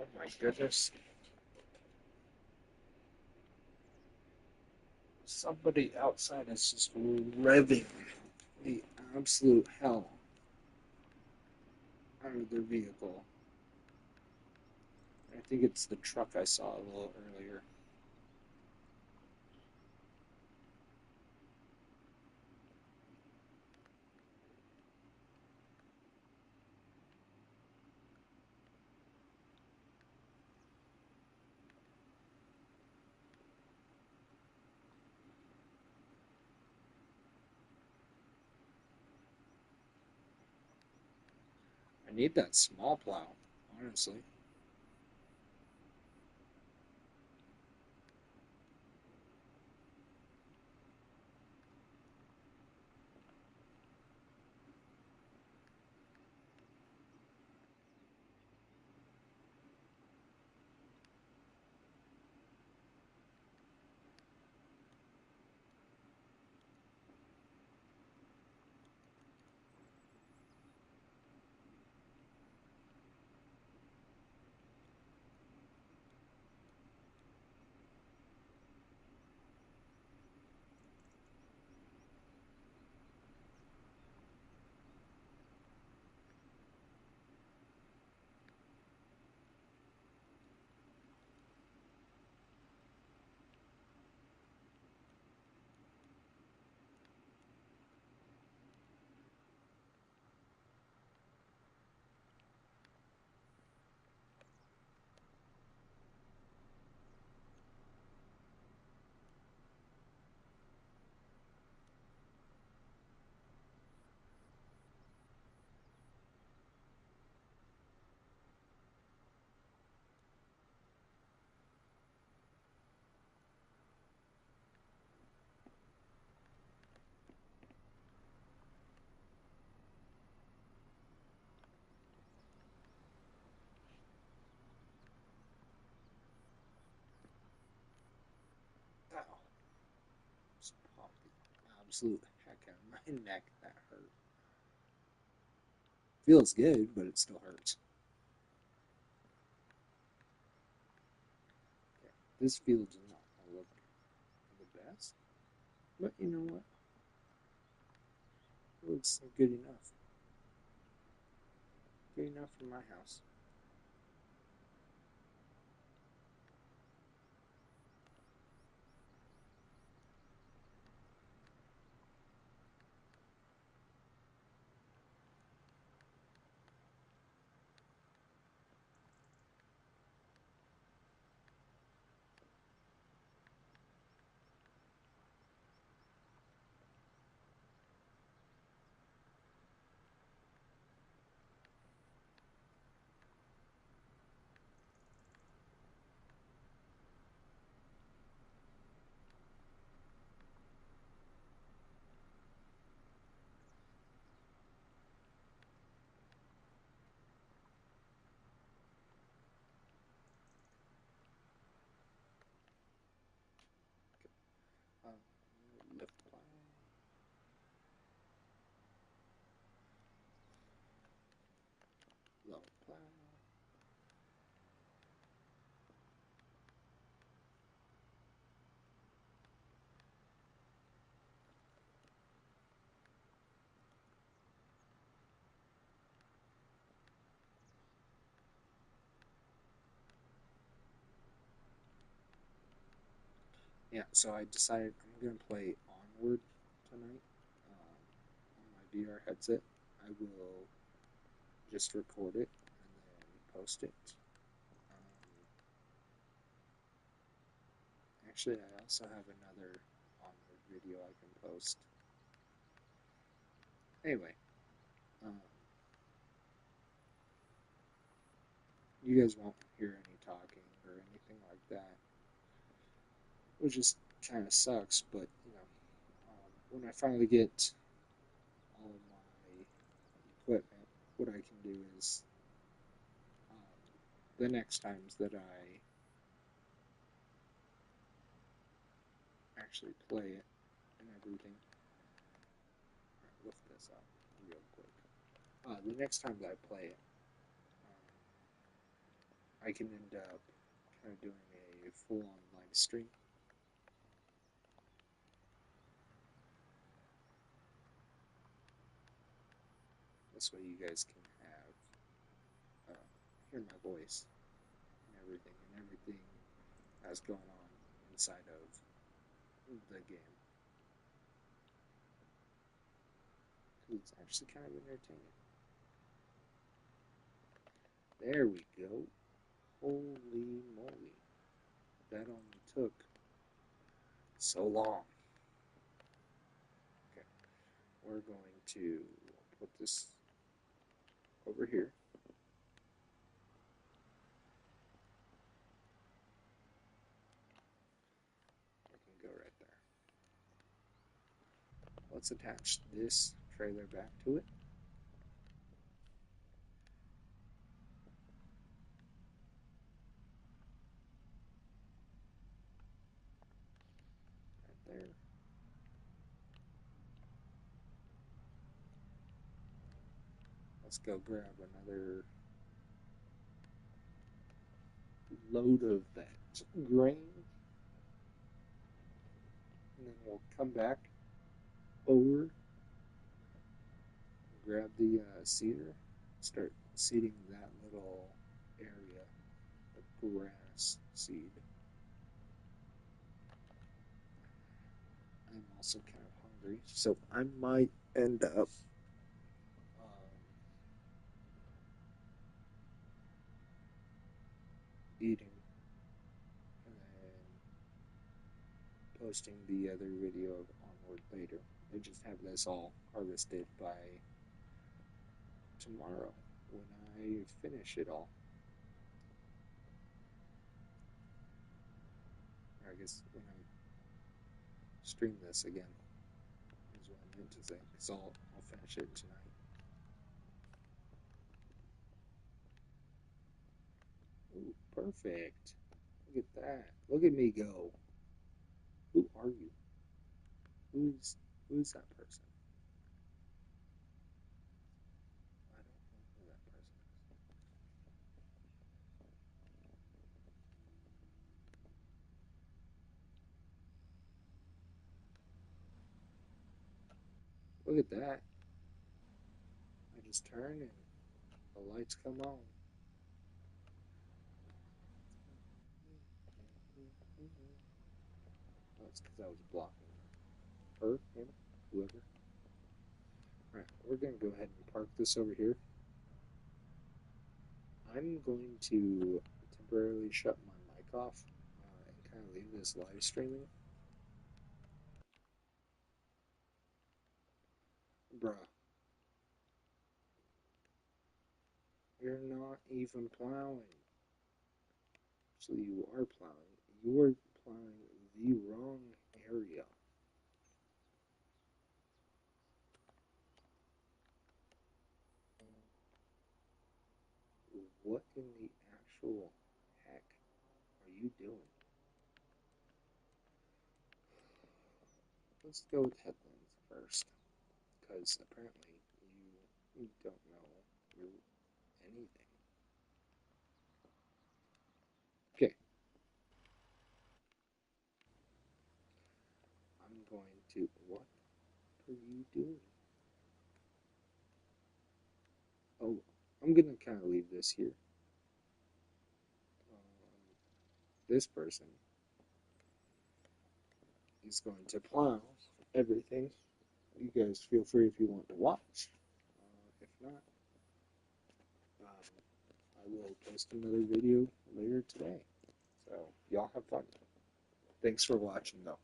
S1: oh my goodness, somebody outside is just revving the absolute hell out of their vehicle. I think it's the truck I saw a little earlier. I need that small plow, honestly. Ow. Just popped the absolute heck out of my neck. That hurt. Feels good, but it still hurts. Okay. This field does not look the best, but you know what? It looks good enough. Good enough for my house. yeah, so I decided I'm gonna play Onward tonight on my VR headset. I will just record it and then post it. Um, Actually, I also have another Onward video I can post. Anyway, um, you guys won't hear any talking or anything like that, which just kind of sucks. But when I finally get all of my equipment, what I can do is the next times that I actually play it and everything. Alright, lift this up real quick. The next time that I play it, I can end up kind of doing a full-on live stream. This way you guys can hear my voice and everything that's going on inside of the game. Because it's actually kind of entertaining. There we go. Holy moly. That only took so long. Okay, we're going to put this over here. I can go right there. Let's attach this trailer back to it. Right there. Let's go grab another load of that grain. And then we'll come back over, grab the seeder, start seeding that little area of grass seed. I'm also kind of hungry, so I might end up eating and then posting the other video of Onward later. I just have this all harvested by tomorrow when I finish it all. Or I guess when I stream this again is what I meant to say, because I'll finish it tonight. Ooh, perfect. Look at that. Look at me go. Who are you? Who's that person? I don't know who that person is. Look at that. I just turn and the lights come on. Oh, it's because I was blocking her, him, whoever. Alright, we're going to go ahead and park this over here. I'm going to temporarily shut my mic off and kind of leave this live streaming. Bruh, you're not even plowing. Actually, you are plowing. You are plowing the wrong area. What in the actual heck are you doing? Let's go with headlands first, because apparently you don't know your anything. Okay, I'm going to. What are you doing? Oh, I'm gonna kind of leave this here. This person is going to plow everything. You guys feel free if you want to watch. If not, I will post another video later today. So y'all have fun. Thanks for watching though.